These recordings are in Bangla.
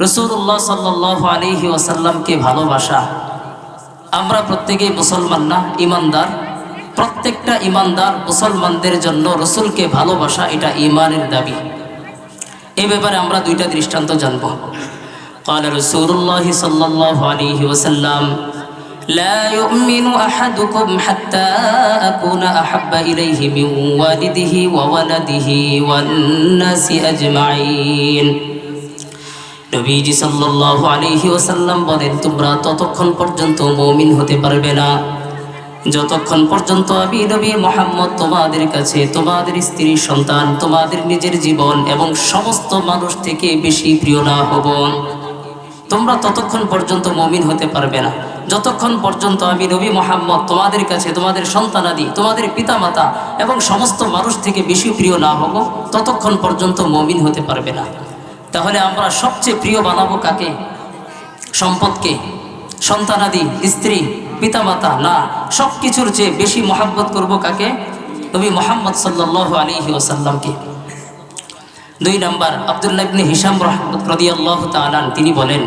রাসূলুল্লাহ সাল্লাল্লাহু আলাইহি ওয়াসাল্লামকে ভালোবাসা। আমরা প্রত্যেকেই মুসলমান না, ইমানদার। প্রত্যেকটা ইমানদার মুসলমানদের জন্য রসুলকে ভালোবাসা এটা ইমানের দাবি। এই ব্যাপারে আমরা দুইটা দৃষ্টান্ত জানব। قال رسول الله صلى الله عليه وسلم لا يؤمن أحدكم حتى أكون أحب إليه من والده وولده والناس أجمعين। নবীজি সাল্লাল্লাহু আলাইহি ওয়াসাল্লাম বলেন, তোমরা ততক্ষণ পর্যন্ত মুমিন হতে পারবে না যতক্ষণ পর্যন্ত আমি নবী মুহাম্মদ তোমাদের কাছে তোমাদের স্ত্রী, সন্তান, তোমাদের নিজের জীবন এবং সমস্ত মানুষ থেকে বেশি প্রিয় না হব। তোমরা ততক্ষণ পর্যন্ত মুমিন হতে পারবে না যতক্ষণ পর্যন্ত আমি নবী মুহাম্মদ তোমাদের কাছে তোমাদের সন্তানাদি, তোমাদের পিতামাতা এবং সমস্ত মানুষ থেকে বেশি প্রিয় না হব, ততক্ষণ পর্যন্ত মুমিন হতে পারবে না। তাহলে আমরা সবচেয়ে প্রিয় বানাবো কাকে? সম্পদকে, সন্তানাদি, স্ত্রী, পিতামাতা না, সব কিছুর চেয়ে বেশি মহাব্বত করব কাকে? নবী মুহাম্মদ সাল্লাল্লাহু আলাইহি ওয়াসাল্লামকে। 2 নাম্বার, আব্দুল্লাহ ইবনে হিশাম রাদিয়াল্লাহু তাআলা তিনি বলেন,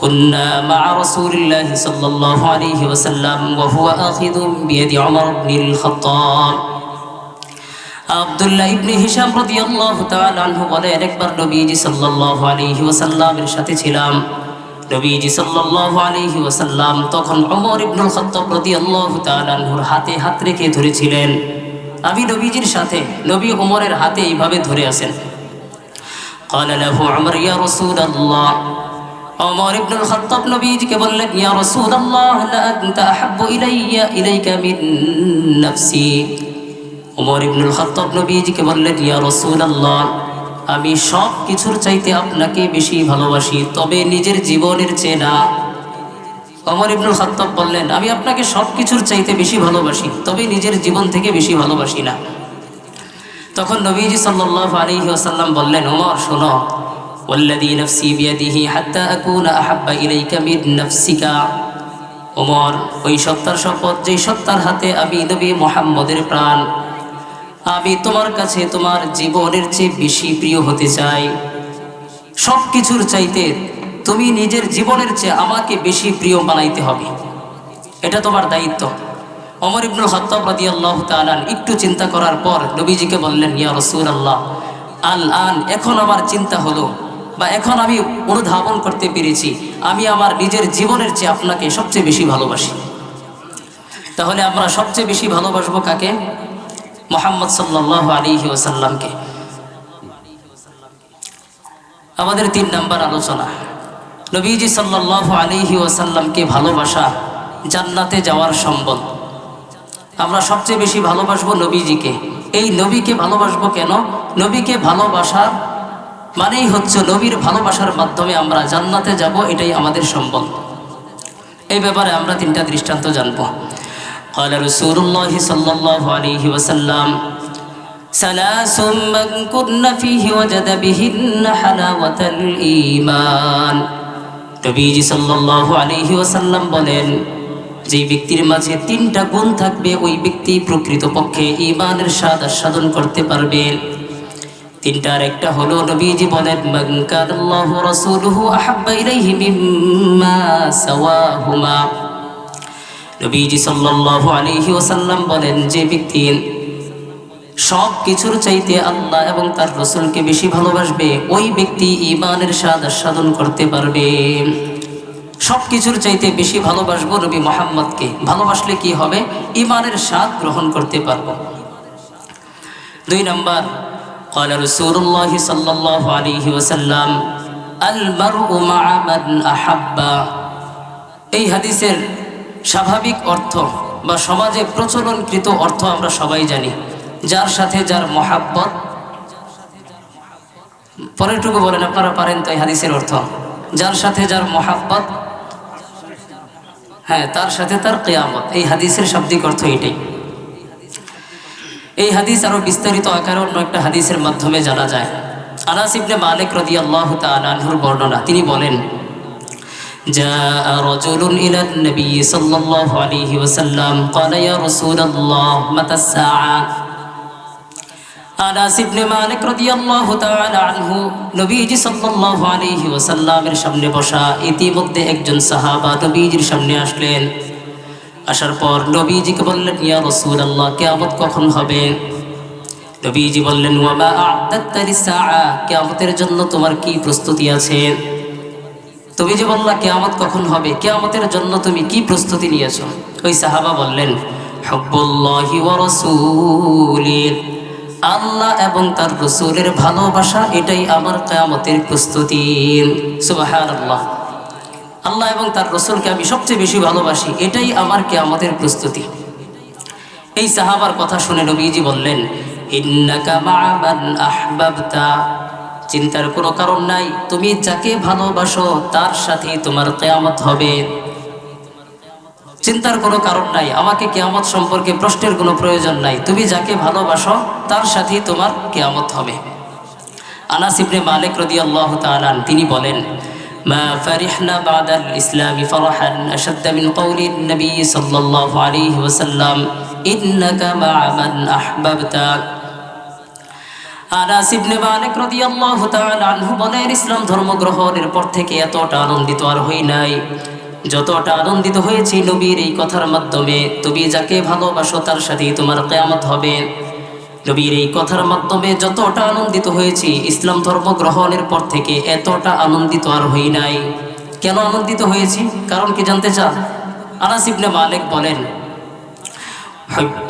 কুন্না মা রাসূলিল্লাহি সাল্লাল্লাহু আলাইহি ওয়াসাল্লাম ওয়া হুয়া আখিযুম বিয়াদি উমর ইবনুল খাত্তাব। আব্দুল্লাহ ইবনে হিশাম রাদিয়াল্লাহু তাআলা আনহু বলেন, একবার নবীজি সাল্লাল্লাহু আলাইহি ওয়াসাল্লামের সাথে ছিলাম। নবীজি সাল্লাল্লাহু আলাইহি ওয়াসাল্লাম তখন উমর ইবনুল খাত্তাব রাদিয়াল্লাহু তাআলা আনহুর হাতে হাত রেখে ধরেছিলেন। আমি নবীজির সাথে, নবী উমরের হাতে এইভাবে ধরে আছেন। قال له عمر يا رسول الله। উমর ইবনুল খাত্তাব নবীজিকে বললেন, ইয়া রাসূলুল্লাহ লা আনতা আহাব্বু ইলাইকা মিন নাফসি। উমর ইবনুল খাত্তাব নবীজিকে বললেন, ইয়া রাসূলুল্লাহ, আমি সব কিছুর চাইতে আপনাকে বেশি ভালোবাসি, তবে নিজের জীবনের চেয়ে না। উমর ইবনুল খাত্তাব বললেন, আমি আপনাকে সব কিছুর চাইতে বেশি ভালোবাসি, তবে নিজের জীবন থেকে বেশি ভালোবাসি না। তখন নবীজি সাল্লাল্লাহু আলাইহি ওয়াসাল্লাম বললেন, উমর শোনো, ওয়াল্লাযী নাফসি বিয়াদিহি হাত্তা আকুনা আহাব্বা ইলাইকা মিন নাফসিকা। উমর, ওই সত্তার শপথ যেই সত্তার হাতে আমি নবী মুহাম্মদের প্রাণ, আমি তোমার কাছে তোমার জীবনের চেয়ে বেশি প্রিয় হতে চাই। সব কিছুর চাইতে তুমি নিজের জীবনের চেয়ে আমাকে বেশি প্রিয় বানাইতে হবে, এটা তোমার দায়িত্ব। উমর ইবনুল খাত্তাব রাদিয়াল্লাহু তাআলা একটু চিন্তা করার পর নবীজিকে বললেন, ইয়া রাসূলুল্লাহ, আল-আন, এখন আমার চিন্তা হলো বা এখন আমি অনুধাবন করতে পেরেছি, আমি আমার নিজের জীবনের চেয়ে আপনাকে সবচেয়ে বেশি ভালোবাসি। তাহলে আমরা সবচেয়ে বেশি ভালোবাসবো কাকে? মুহাম্মদ সাল্লাল্লাহু আলাইহি ওয়াসাল্লামকে। আমাদের 3 নাম্বার আলোচনা, নবীজি সাল্লাল্লাহু আলাইহি ওয়াসাল্লামকে ভালোবাসা জান্নাতে যাওয়ার সম্বল। আমরা সবচেয়ে বেশি ভালোবাসবো নবীজিকে। এই নবীকে ভালোবাসবো কেন? নবীকে ভালোবাসার মানেই হচ্ছে নবীর ভালোবাসার মাধ্যমে আমরা জান্নাতে যাব, এটাই আমাদের সম্বল। এই ব্যাপারে আমরা 3টা দৃষ্টান্ত জানবো। قال رسول الله صلى الله عليه وسلم ثلاث من كن فيه وجد بهن حلاوة الإيمان। নবীজি সাল্লাল্লাহু আলাইহি ওয়াসাল্লাম বলেন, যে ব্যক্তির মাঝে 3টা গুণ থাকবে ওই ব্যক্তি প্রকৃতপক্ষে ঈমানের স্বাদ আস্বাদন করতে পারবে। 3টার একটা হলো, নবীজি বলেন, মান কানাল্লাহু রাসূলুহু আহাব্বা ইলাইহি মিম্মা সাওয়াহুমা। নবীজি সাল্লাল্লাহু আলাইহি ওয়াসাল্লাম বলেন, যে ব্যক্তি সব কিছুর চাইতে আল্লাহ এবং তার রাসূলকে বেশি ভালোবাসবে, ওই ব্যক্তি ঈমানের স্বাদ আস্বাদন করতে পারবে। সব কিছুর চাইতে বেশি ভালোবাসবো নবী মুহাম্মদকে। ভালোবাসলে কি হবে? ঈমানের স্বাদ গ্রহণ করতে পারবো। 2 নাম্বার, قال رسول الله صلى الله عليه وسلم المرء مع من أحب। এই হাদিসের স্বাভাবিক অর্থ বা সমাজে প্রচলনকৃত অর্থ আমরা সবাই জানি, যার সাথে যার মহাব্বত। পরেরটুকু বলেন, আপনারা পারেন তো এই হাদিসের অর্থ? যার সাথে যার মহাব্বত, হ্যাঁ, তার সাথে তার কিয়ামত। এই হাদিসের শাব্দিক অর্থ এটাই। এই হাদিস আরো বিস্তারিত আকারে অন্য একটা হাদিসের মাধ্যমে জানা যায়। আনাস ইবনে মালিক রাদিয়াল্লাহু তাআলা আনহুর বর্ণনা, তিনি বলেন, جاء رجل إلى النبي صلى الله عليه وسلم قال يا رسول الله متى الساعة। আনাস ইবনে মালিক রাদিয়াল্লাহু তাআলা আনহু নবীজি সাল্লাল্লাহু আলাইহি ওয়াসাল্লামের সামনে বসা। ইতিমধ্যে একজন সাহাবা নবীজির সামনে আসলেন। আসার পর নবীজিকে বললেন, ইয়া রাসূলুল্লাহ, কিয়ামত কখন হবে? নবীজি বললেন, ওয়া মা আ'দাদতা লিস-সাআ, কিয়ামতের জন্য তোমার কি প্রস্তুতি আছে? তুমি যে বললা কিয়ামত কখন হবে, কিয়ামতের জন্য তুমি কি প্রস্তুতি নিয়েছো? ওই সাহাবা বললেন, হুব্বুল্লাহি ওয়া রাসূলিহি, আল্লাহ এবং তার রাসূলের ভালোবাসা, এটাই আমার কিয়ামতের প্রস্তুতি। সুবহানাল্লাহ। আল্লাহ এবং তার রাসূলকে আমি সবচেয়ে বেশি ভালোবাসি, এটাই আমার কিয়ামতের প্রস্তুতি। এই সাহাবার কথা শুনে নবীজি বললেন, ইন্নাকা মা'a মান আহবাবতা, চিন্তার কোনো কারণ নাই, তুমি যাকে ভালোবাসো তার সাথেই তোমার কিয়ামত হবে। চিন্তার কোনো কারণ নাই, আমাকে কিয়ামত সম্পর্কে প্রশ্নের কোনো প্রয়োজন নাই, তুমি যাকে ভালোবাসো তার সাথেই তোমার কিয়ামত হবে। আনাস ইবনে মালিক রাদিয়াল্লাহু তাআলা তিনি বলেন, মা ফারিহনা বাদাল ইসলামি ফরহান আশাদ্দা মিন কওলিন নবী সাল্লাল্লাহু আলাইহি ওয়াসাল্লাম, ইন্নাকা মা'a মান আহবাবতা। আনাস ইবনে মালিক রাদিয়াল্লাহু তাআলা আনহু বলেন, ইসলাম ধর্ম গ্রহণের পর থেকে এতটা আনন্দিত আর হই নাই যতটা আনন্দিত হয়েছি নবীর এই কথার মাধ্যমে। তুমি যাকে ভালোবাসো তার সাথেই তোমার কিয়ামত হবে। নবীর এই কথার মাধ্যমে যতটা আনন্দিত হয়েছি, ইসলাম ধর্ম গ্রহণের পর থেকে এতটা আনন্দিত আর হই নাই। কেন আনন্দিত হয়েছি, কারণ কি জানতে চান? আনাস ইবনে মালিক বলেন,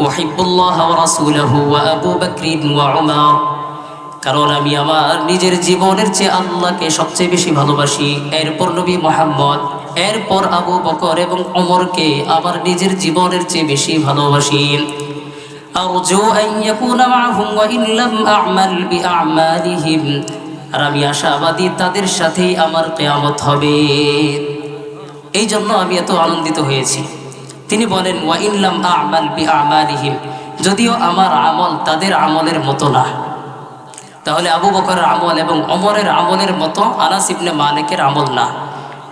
উহিব্বুল্লাহ ওয়া রাসূলহু ওয়া আবু বকর ওয়া উমর, কারণ আমি আমার নিজের জীবনের চেয়ে আল্লাহকে সবচেয়ে বেশি ভালোবাসি, এরপর নবী মুহাম্মদ, এরপর আবু বকর এবং ওমরকে আমার নিজের জীবনের চেয়ে বেশি ভালোবাসি। আরজু আন ইয়াকুনা মা'হুম ওয়া ইন লাম আ'মাল বিআ'মালিহিম, আর আমি আশাবাদী তাদের সাথেই আমার কিয়ামত হবে। এই জন্য আমি এত আনন্দিত হয়েছি। তিনি বলেন, ওয়া ইন লাম আ'মাল বিআ'মালিহিম, যদিও আমার আমল তাদের আমলের মতো না। তাহলে আবু বকরের আমল এবং ওমরের আমলের মতো আনাস ইবনে মালিকের আমল না।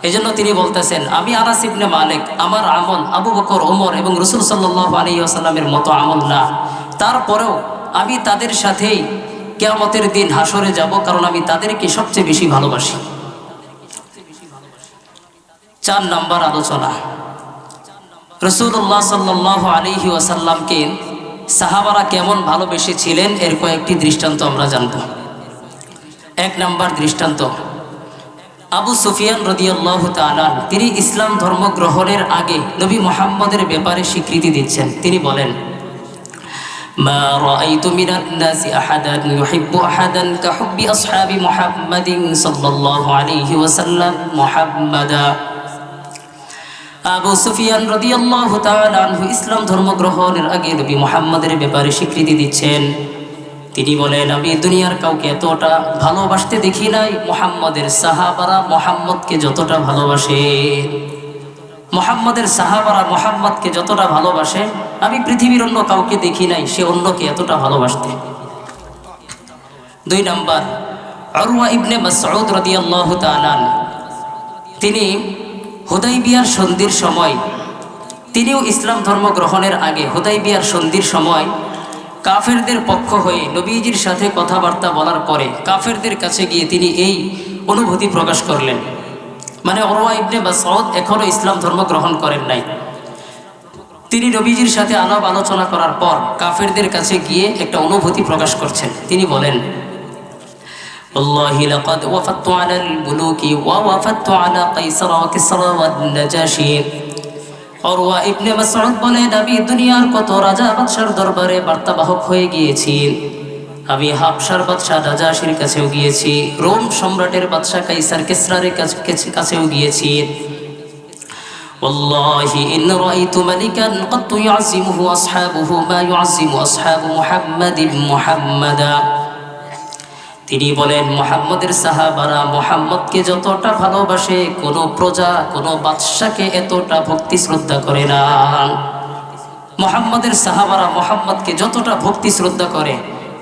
এজন্য তিনি বলতেছেন, আমি আনাস ইবনে মালিক, আমার আমল আবু বকর, ওমর এবং রাসূল সাল্লাল্লাহু আলাইহি ওয়াসাল্লামের মতো আমল না। তারপরেও আমি তাদের সাথেই কিয়ামতের দিন হাসরে যাব, কারণ আমি তাদেরকে সবচেয়ে বেশি ভালোবাসি। 4 নম্বর আলোচনা, রাসূলুল্লাহ সাল্লাল্লাহু আলাইহি ওয়াসাল্লামকে সাহাবারা কেমন ভালোবেসেছিলেন এর কয়েকটি দৃষ্টান্ত আমরা জানব। 1 নম্বর দৃষ্টান্ত, আবু সুফিয়ান রাদিয়াল্লাহু তাআলা তিনি ইসলাম ধর্ম গ্রহণের আগে নবী মুহাম্মদের ব্যাপারে স্বীকৃতি দিচ্ছেন। তিনি বলেন, মা রাআইতু মিনান নাসি আহাদান ইউহিব্বু আহাদান কাহুব্বি আসহাবি মুহাম্মাদিন সাল্লাল্লাহু আলাইহি ওয়াসাল্লাম মুহাম্মাদা। আবু সুফিয়ান রাদিয়াল্লাহু তাআলা আনহু ইসলাম ধর্ম গ্রহণের আগে নবী মুহাম্মদের ব্যাপারে স্বীকৃতি দিচ্ছেন। তিনি বলেন, আমি দুনিয়ার কাউকে এতটা ভালোবাসতে দেখি নাই মুহাম্মদের সাহাবারা মুহাম্মদকে যতটা ভালোবাসে। মুহাম্মদের সাহাবারা মুহাম্মদকে যতটা ভালোবাসে, আমি পৃথিবীর অন্য কাউকে দেখি নাই সে অন্যকে এতটা ভালোবাসতে। 2 নম্বর, উরওয়া ইবনে মাসউদ রাদিয়াল্লাহু তাআলা তিনি হুদাইবিয়ার সন্ধির সময়, তিনিও ইসলাম ধর্ম গ্রহণের আগে হুদাইবিয়ার সন্ধির সময় কাফেরদের পক্ষ হয়ে নবীজির সাথে কথাবার্তা বলার পরে কাফেরদের কাছে গিয়ে তিনি এই অনুভূতি প্রকাশ করলেন। মানে উরওয়া ইবনে মাসউদ এখনো ইসলাম ধর্ম গ্রহণ করেন নাই। তিনি নবীজির সাথে আলাপ আলোচনা করার পর কাফেরদের কাছে গিয়ে একটা অনুভূতি প্রকাশ করছেন। তিনি বলেন, والله لقد وفدت على الملوك ووفدت على قيصر وكسرى والنجاشي। উরওয়া ইবনে মাসউদ বলেন, আমি দুনিয়ার কত রাজা বাদশার দরবারে বার্তাবাহক হয়ে গিয়েছি। আমি হাবশার বাদশাহ নাজাশির কাছেও গিয়েছি, রোম সম্রাটের বাদশাহ কাইসার কিসরার কাছেও গিয়েছি। والله إن رأيت ملكا قد يعظمه أصحابه ما يعظم أصحاب محمد محمدا। তিনি বলেন, মুহাম্মদের সাহাবারা মুহাম্মদকে যতটা ভালোবাসে কোনো প্রজা কোনো বাদশাকে এতটা ভক্তি শ্রদ্ধা করে না। মুহাম্মদের সাহাবারা মুহাম্মদকে যতটা ভক্তি শ্রদ্ধা করে,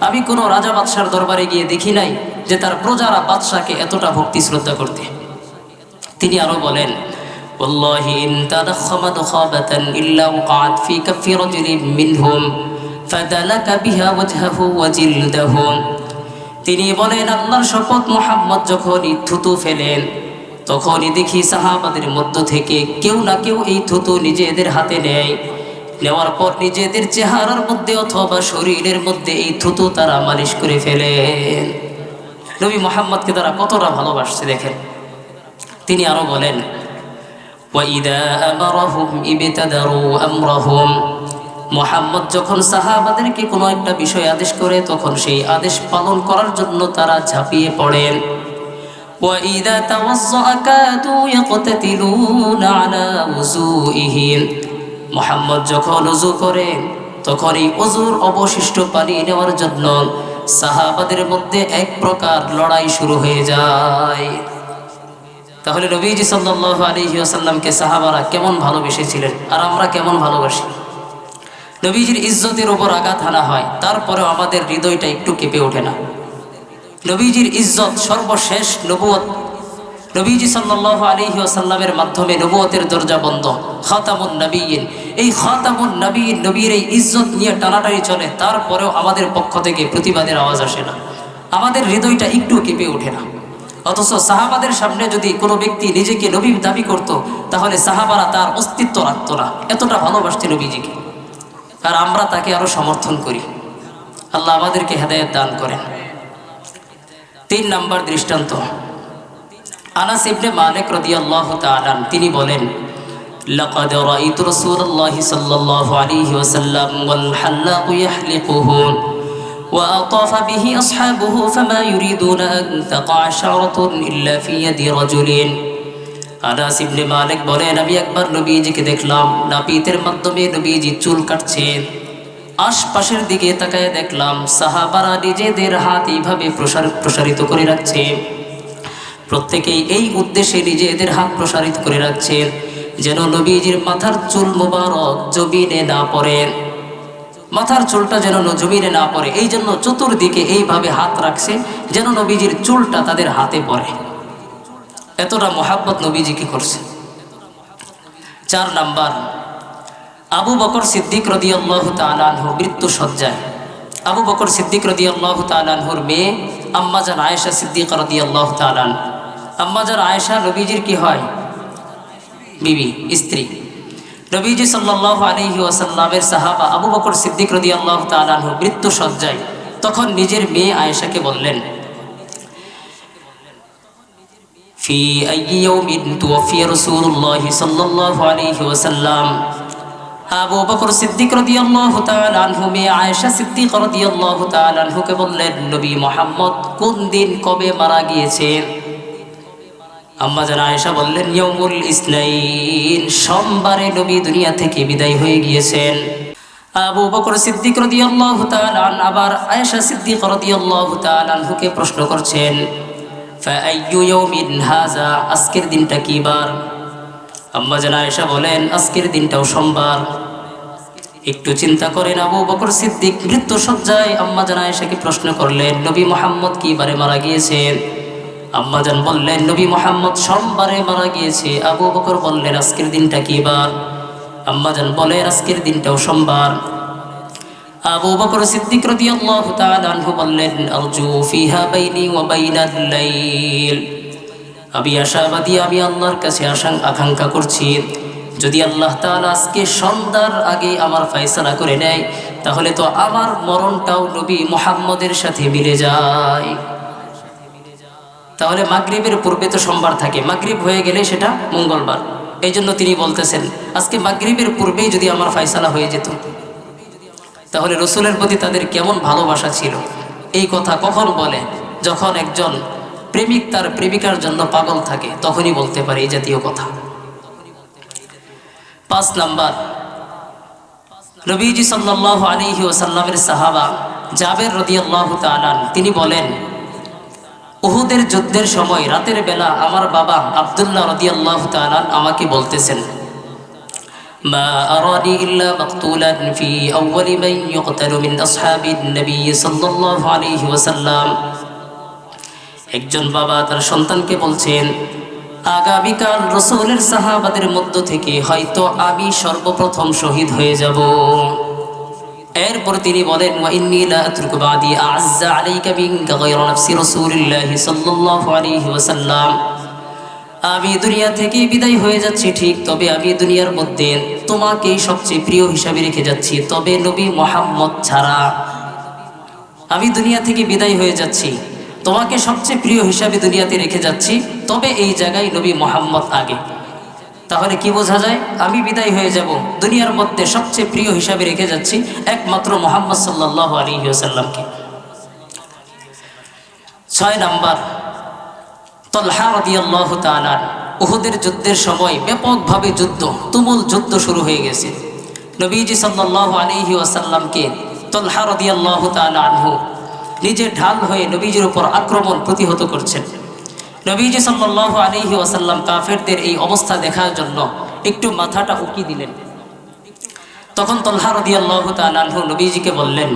আমি কোনো রাজা বাদশার দরবারে গিয়ে দেখি নাই যে তার প্রজারা বাদশাকে এতটা ভক্তি শ্রদ্ধা করতে। তিনি আরো বলেন, والله إن تضخم ضخامة إلا وقعت في كف رجل منهم ফাদালাকা বিহা ওয়াজহাহু ওয়া জিলদাহু। তিনি বলেন, আল্লাহর শপথ, মুহাম্মদ যখনই থুতু ফেলেন তখনই দেখি সাহাবাদের মধ্য থেকে কেউ না কেউ এই থুতু নিজেদের হাতে নেয়, নেওয়ার পর নিজেদের চেহারার মধ্যে অথবা শরীরের মধ্যে এই থুতু তারা মালিশ করে ফেলেন। নবী মুহাম্মদকে তারা কতটা ভালোবাসছে দেখেন। তিনি আরো বলেন, ওয়াইদা আমারহুম ইবতাদারু আমরাহুম। মুহাম্মদ যখন সাহাবাদেরকে কোনো একটা বিষয় আদেশ করে তখন সেই আদেশ পালন করার জন্য তারা ঝাঁপিয়ে পড়েন। ওয়াইদা তাওয়াজ্জা কাদু ইয়াকতাতিলুনা আলা উযুইহিম। মুহাম্মদ যখন ওযু করেন তখন এই ওযুর অবশিষ্ট পানি নেওয়ার জন্য সাহাবাদের মধ্যে এক প্রকার লড়াই শুরু হয়ে যায়। তাহলে নবীজি সাল্লাল্লাহু আলাইহি ওয়াসাল্লামকে সাহাবারা কেমন ভালোবেসেছিলেন আর আমরা কেমন ভালোবাসি। নবীজির ইজ্জতের উপর আঘাত হানা হয়, তারপরেও আমাদের হৃদয়টা একটু কেঁপে ওঠে না। নবীজির ইজ্জত সর্বশেষ নবুয়ত, নবীজি সাল্লাল্লাহু আলাইহি ওয়াসাল্লামের মাধ্যমে নবুয়তের দরজা বন্ধ, খাতামুন নবিয়্যিন। এই খাতামুন নবিয়্যিন নবীর এই ইজ্জত নিয়ে টানাটানি চলে, তারপরেও আমাদের পক্ষ থেকে প্রতিবাদের আওয়াজ আসে না, আমাদের হৃদয়টা একটু কেঁপে ওঠে না। অথচ সাহাবাদের সামনে যদি কোনো ব্যক্তি নিজেকে নবী দাবি করত তাহলে সাহাবারা তার অস্তিত্ব রাখত না, এতটা ভালোবাসতে নবীজিকে। আর আমরা তাকে আরো সমর্থন করি। আল্লাহ আমাদেরকে হেদায়েত দান করেন। 3 নম্বর দৃষ্টান্ত, আনাস ইবনে মালিক রাদিয়াল্লাহু তাআলা তিনি বলেন, লাকাদ রাআইতু রাসূলুল্লাহি সাল্লাল্লাহু আলাইহি ওয়াসাল্লাম ওয়াল হাল্লাকু ইয়াহলিকুহু ওয়া আতাফা বিহি আসহাবুহু ফামা ইউরিদুনা আন তাকা'a শা'রাতুন ইল্লা ফি ইয়াদি রাজুলিন। আনাস ইবনে মালিক বলেন, আমি একবার নবীজিকে দেখলাম, নাপিতের মাধ্যমে নবীজি চুল কাটছেন। আশপাশের দিকে তাকায় দেখলাম সাহাবারা নিজেদের হাত এইভাবে প্রসারিত করে রাখছে, প্রত্যেকেই এই উদ্দেশ্যে নিজেদের হাত প্রসারিত করে রাখছেন যেন নবীজির মাথার চুল মোবারক জমিনে না পড়ে, মাথার চুলটা যেন জমিনে না পড়ে, এই জন্য চতুর্দিকে এইভাবে হাত রাখছে যেন নবীজির চুলটা তাদের হাতে পড়ে। এতটা মোহাব্বত নবীজিকে করছে। 4 নাম্বার, আবু বকর সিদ্দিক রাদিয়াল্লাহু তাআলা আনহু মৃত্যু সজ্জায়। আবু বকর সিদ্দিক রাদিয়াল্লাহু তাআলা আনহুর মেয়ে আম্মাজান আয়েশা সিদ্দিকা রাদিয়াল্লাহু তাআলা। আম্মাজান আয়েশা নবীজির কি হয়? বিবি, স্ত্রী। নবীজি সাল্লাল্লাহু আলাইহি ওয়াসাল্লামের সাহাবা আবু বকর সিদ্দিক রাদিয়াল্লাহু তাআলা আনহু মৃত্যু সজ্জায়। তখন নিজের মেয়ে আয়েশাকে বললেন, ফি আইয়ি ইয়াউমিন তুওফিয়া রাসূলুল্লাহি সাল্লাল্লাহু আলাইহি ওয়াসাল্লাম। আবু বকর সিদ্দিক রাদিয়াল্লাহু তাআলা আনহু মেয়ে আয়েশা সিদ্দিকা রাদিয়াল্লাহু তাআলা আনহুকে বললেন, নবী মুহাম্মদ কোন দিন কবে মারা গিয়েছেন? আম্মা জান আয়েশা বললেন, ইয়াউমুল ইসনাইন, সোমবারে নবী দুনিয়া থেকে বিদায় হয়ে গিয়েছেন। আবু বকর সিদ্দিক রাদিয়াল্লাহু তাআলা আবার আয়েশা সিদ্দিকা রাদিয়াল্লাহু তাআলা আনহুকে প্রশ্ন করছেন, ফাআইয়ু ইয়াউমিন হাযা, আজকের দিনটা কি বার? আম্মা জান আয়েশা বলেন, আজকের দিনটাও সোমবার। একটু চিন্তা করেন, আবু বকর সিদ্দিক মৃত্যু সজ্জায় আম্মা জান আয়েশাকে প্রশ্ন করলেন, নবী মুহাম্মদ কি বারে মারা গিয়েছেন? আম্মা জান বললেন, নবী মুহাম্মদ সোমবারে মারা গিয়েছে। আবু বকর বললেন, আজকের দিনটা কি বার? আম্মা জান বলেন, আজকের দিনটাও সোমবার। আবু বকর সিদ্দিক রাদিয়াল্লাহু তাআলা আনহু বললেন, আরজু ফিহা বাইনি ওয়া বাইনাল লাইল, আমি আশাবাদী, আমি আল্লাহর কাছে আকাঙ্ক্ষা করছি যদি আল্লাহ তাআলা আজকে সন্ধ্যার আগে আমার ফয়সালা করে নেয় তাহলে তো আমার মরণটাও নবী মুহাম্মদের সাথে মিলে যায়। তাহলে মাগরিবের পূর্বে তো সোমবার থাকে, মাগরিব হয়ে গেলে সেটা মঙ্গলবার। এই জন্য তিনি বলতেছেন, আজকে মাগরিবের পূর্বেই যদি আমার ফয়সালা হয়ে যেত। তাহলে রসুলের প্রতি তাদের কেমন ভালোবাসা ছিল। এই কথা কখন বলে? যখন একজন প্রেমিক তার প্রেমিকার জন্য পাগল থাকে, তখনই বলতে পারে এই জাতীয় কথা। 5 নাম্বার, নবীজি সাল্লাল্লাহু আলাইহি ওয়াসাল্লামের সাহাবা জাবের রাদিয়াল্লাহু তাআলা তিনি বলেন, উহুদের যুদ্ধের সময় রাতের বেলা আমার বাবা আব্দুল্লাহ রাদিয়াল্লাহু তাআলা আমাকে বলতেছেন, মা আরানি ইল্লা মাকতুলান ফি আউয়ালি মান ইউকতালু মিন আসহাবিন নবী সাল্লাল্লাহু আলাইহি ওয়াসাল্লাম। একজন বাবা তার সন্তানকে বলছেন, আগামীকাল রাসূলের সাহাবাদের মধ্য থেকে হয়তো আমি সর্বপ্রথম শহীদ হয়ে যাব। এরপর তিনি বলেন, ওয়া ইন্নী লা আতরুকু বাদি আ'আজ্জা আলাইকা মিনকা গায়রা নাফসি রাসূলিল্লাহি সাল্লাল্লাহু আলাইহি ওয়াসাল্লাম। আমি দুনিয়া থেকে বিদায় হয়ে যাচ্ছি ঠিক, তবে আমি দুনিয়ার মধ্যে তোমাকেই সবচেয়ে প্রিয় হিসাবে রেখে যাচ্ছি, তবে নবী মুহাম্মদ ছাড়া। আমি দুনিয়া থেকে বিদায় হয়ে যাচ্ছি, তোমাকে সবচেয়ে প্রিয় হিসাবে দুনিয়াতে রেখে যাচ্ছি, তবে এই জায়গায় নবী মুহাম্মদ আগে। তাহলে কি বোঝা যায়? আমি বিদায় হয়ে যাব, দুনিয়ার মধ্যে সবচেয়ে প্রিয় হিসাবে রেখে যাচ্ছি একমাত্র মুহাম্মদ সাল্লাল্লাহু আলাইহি ওয়াসাল্লামকে। 6 নাম্বার, তালহা রাদিয়াল্লাহু তাআলা। উহুদের যুদ্ধের সময় ব্যাপকভাবে তুমুল যুদ্ধ শুরু হয়ে গেছে। নবীজি সাল্লাল্লাহু আলাইহি ওয়াসাল্লামকে তালহা রাদিয়াল্লাহু তাআলা আনহু নিজে ঢাল হয়ে নবীজির উপর আক্রমণ প্রতিহত করছেন। নবীজি সাল্লাল্লাহু আলাইহি ওয়াসাল্লাম কাফেরদের এই অবস্থা দেখার জন্য একটু মাথাটা উকি দিলেন। তখন তালহা রাদিয়াল্লাহু তাআলা আনহু নবীজিকে বললেন,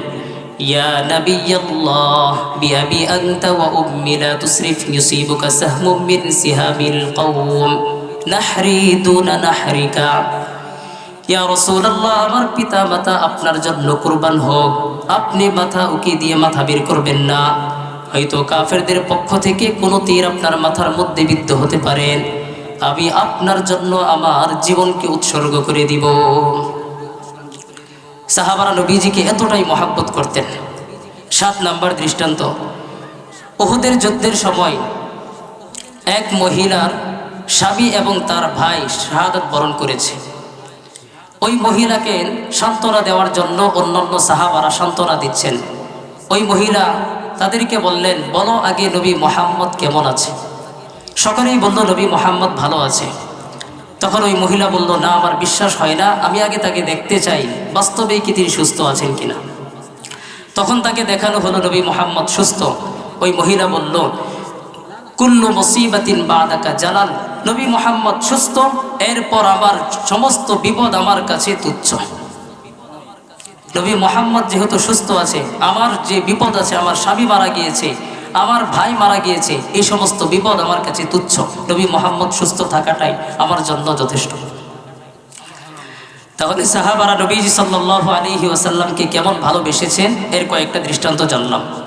ইয়া নবিয়াল্লাহ বিআবি আনতা ওয়া উম্মি লা তুসরিফ ইউসিবুকা সাহমুম মিন সিহামিল কওম নাহরি দুনা নাহরিকা। ইয়া রাসূলুল্লাহ, আমার পিতা মাতা আপনার জন্য কুরবান হোক, আপনি মাথা উকি দিয়ে মাথা বের করবেন না। হয়তো কাফেরদের পক্ষ থেকে কোনো তীর আপনার মাথার মধ্যে বিদ্ধ হতে পারেন, আমি আপনার জন্য আমার জীবনকে উৎসর্গ করে দিব। সাহাবারা নবীজিকে এতটাই মহব্বত করতেন। 7 নাম্বার দৃষ্টান্ত, উহুদের যুদ্ধের সময় এক মহিলার স্বামী এবং তার ভাই শাহাদাত বরণ করেছে। ওই মহিলাকে সান্ত্বনা দেওয়ার জন্য অন্যান্য সাহাবারা সান্ত্বনা দিচ্ছেন। ওই মহিলা তাদেরকে বললেন, বলো আগে নবী মুহাম্মদ কেমন আছে? সকলেই বলল নবী মুহাম্মদ ভালো আছে। তখন ওই মহিলা বলল, না, আমার বিশ্বাস হয় না, আমি আগে তাকে দেখতে চাই, বাস্তবেই কি তিনি সুস্থ আছেন কিনা। তখন তাকে দেখানো হলো নবী মুহাম্মদ সুস্থ। ওই মহিলা বলল, কুল্লু মুসিবাতিন বাদাকা জালাল, নবী মুহাম্মদ সুস্থ, এরপর আমার সমস্ত বিপদ আমার কাছে তুচ্ছ। নবী মুহাম্মদ যেহেতু সুস্থ আছে, আমার যে বিপদ আছে, আমার স্বামী মারা গিয়েছে, আমার ভাই মারা গিয়েছে, এই সমস্ত বিপদ আমার কাছে তুচ্ছ। নবী মুহাম্মদ সুস্থ থাকাটাই আমার জন্য যথেষ্ট। তাহলে সাহাবারা নবীজি সাল্লাল্লাহু আলাইহি ওয়াসাল্লামকে কেমন ভালোবেসেছেন এর কয়েকটা দৃষ্টান্ত জানলাম।